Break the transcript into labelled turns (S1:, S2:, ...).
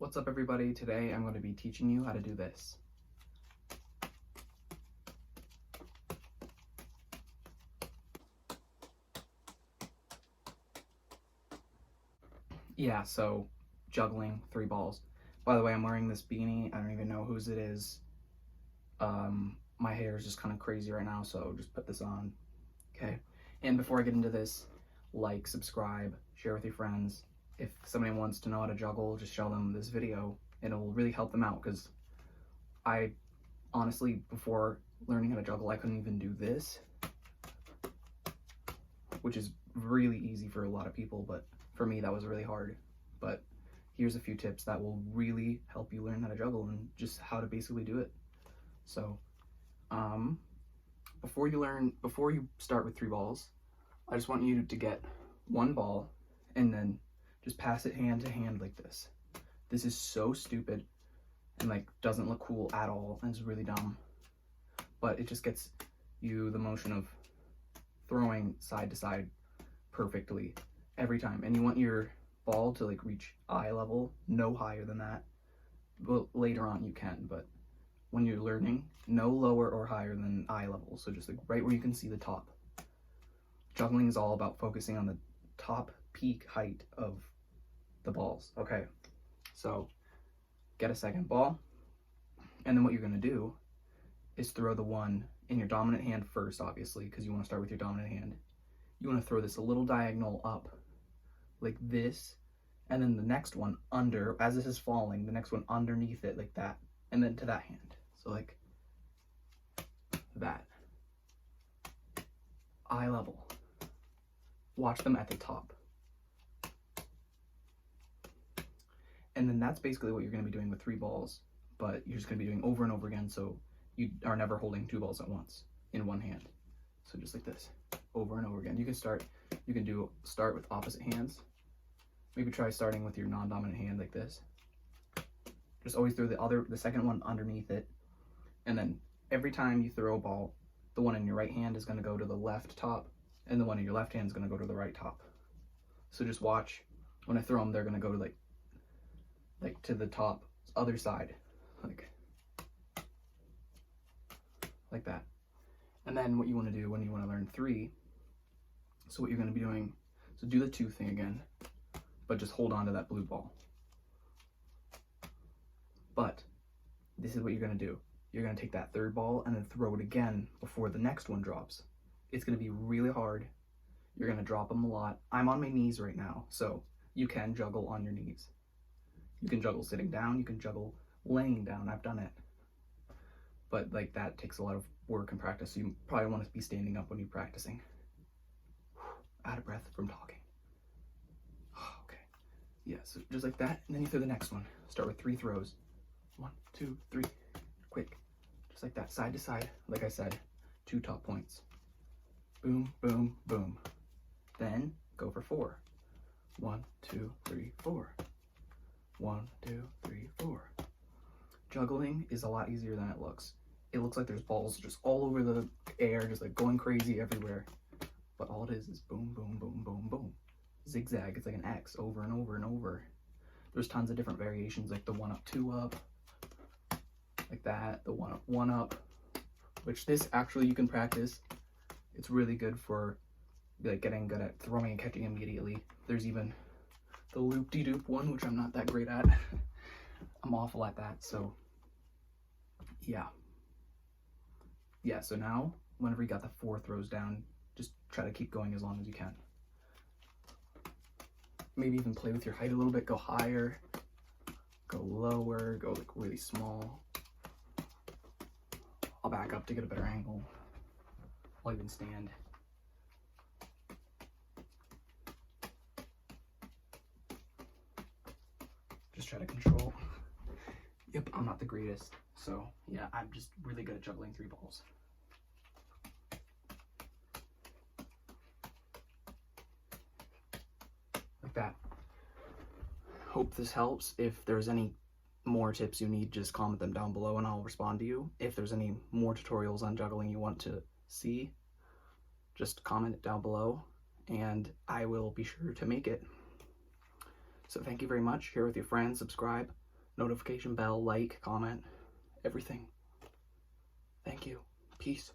S1: What's up everybody? Today I'm going to be teaching you how to do this. Yeah, so juggling 3 balls. By the way, I'm wearing this beanie. I don't even know whose it is. My hair is just kind of crazy right now, so just put this on. Okay. And before I get into this, like, subscribe, share with your friends. If somebody wants to know how to juggle, just show them this video. It'll really help them out because I honestly, before learning how to juggle, I couldn't even do this, which is really easy for a lot of people, but for me that was really hard. But here's a few tips that will really help you learn how to juggle and just how to basically do it. So before you start with 3 balls, I just want you to get 1 ball and then just pass it hand to hand like this. This is so stupid and like doesn't look cool at all and it's really dumb, but it just gets you the motion of throwing side to side perfectly every time. And you want your ball to like reach eye level, no higher than that. Well, later on you can, but when you're learning, no lower or higher than eye level. So just like right where you can see the top. Juggling is all about focusing on the top peak height of the balls. Okay, so get a second ball, and then what you're going to do is throw the one in your dominant hand first, obviously, because you want to start with your dominant hand. You want to throw this a little diagonal up like this, and then the next one under, as this is falling, the next one underneath it like that, and then to that hand. So like that. Eye level. Watch them at the top. And then that's basically what you're going to be doing with 3 balls, but you're just going to be doing over and over again, so you are never holding 2 balls at once in one hand. So just like this, over and over again. You can start with opposite hands. Maybe try starting with your non-dominant hand like this. Just always throw the second one underneath it, and then every time you throw a ball, the one in your right hand is going to go to the left top, and the one in your left hand is going to go to the right top. So just watch. When I throw them, they're going to go to like to the top other side, like that. And then what you want to do when you want to learn 3, so what you're going to be doing, so do the 2 thing again, but just hold on to that blue ball. But this is what you're going to do. You're going to take that 3rd ball and then throw it again before the next one drops. It's going to be really hard. You're going to drop them a lot. I'm on my knees right now, so you can juggle on your knees. You can juggle sitting down, you can juggle laying down. I've done it. But like that takes a lot of work and practice, so you probably want to be standing up when you're practicing. Out of breath from talking. Okay. Yeah, so just like that, and then you throw the next one. Start with 3 throws. 1, 2, 3. Quick. Just like that, side to side. Like I said, 2 top points. Boom, boom, boom. Then go for 4. 1, 2, 3, 4. 1, 2, 3, 4. Juggling is a lot easier than it looks. It looks like there's balls just all over the air, just like going crazy everywhere. But all it is boom, boom, boom, boom, boom. Zigzag, it's like an X over and over and over. There's tons of different variations, like the 1 up, 2 up, like that, the 1 up, 1 up, which this actually you can practice. It's really good for like getting good at throwing and catching immediately. There's even the loop-de-doop one, which I'm not that great at. I'm awful at that, so yeah. Yeah, so now, whenever you got the 4 throws down, just try to keep going as long as you can. Maybe even play with your height a little bit, go higher, go lower, go like really small. I'll back up to get a better angle. I'll even stand. Just try to control. Yep, I'm not the greatest, so yeah, I'm just really good at juggling 3 balls. Like that. Hope this helps. If there's any more tips you need, just comment them down below and I'll respond to you. If there's any more tutorials on juggling you want to see, just comment it down below and I will be sure to make it. So thank you very much. Share with your friends, subscribe. notification bell, like, comment, everything. Thank you. Peace.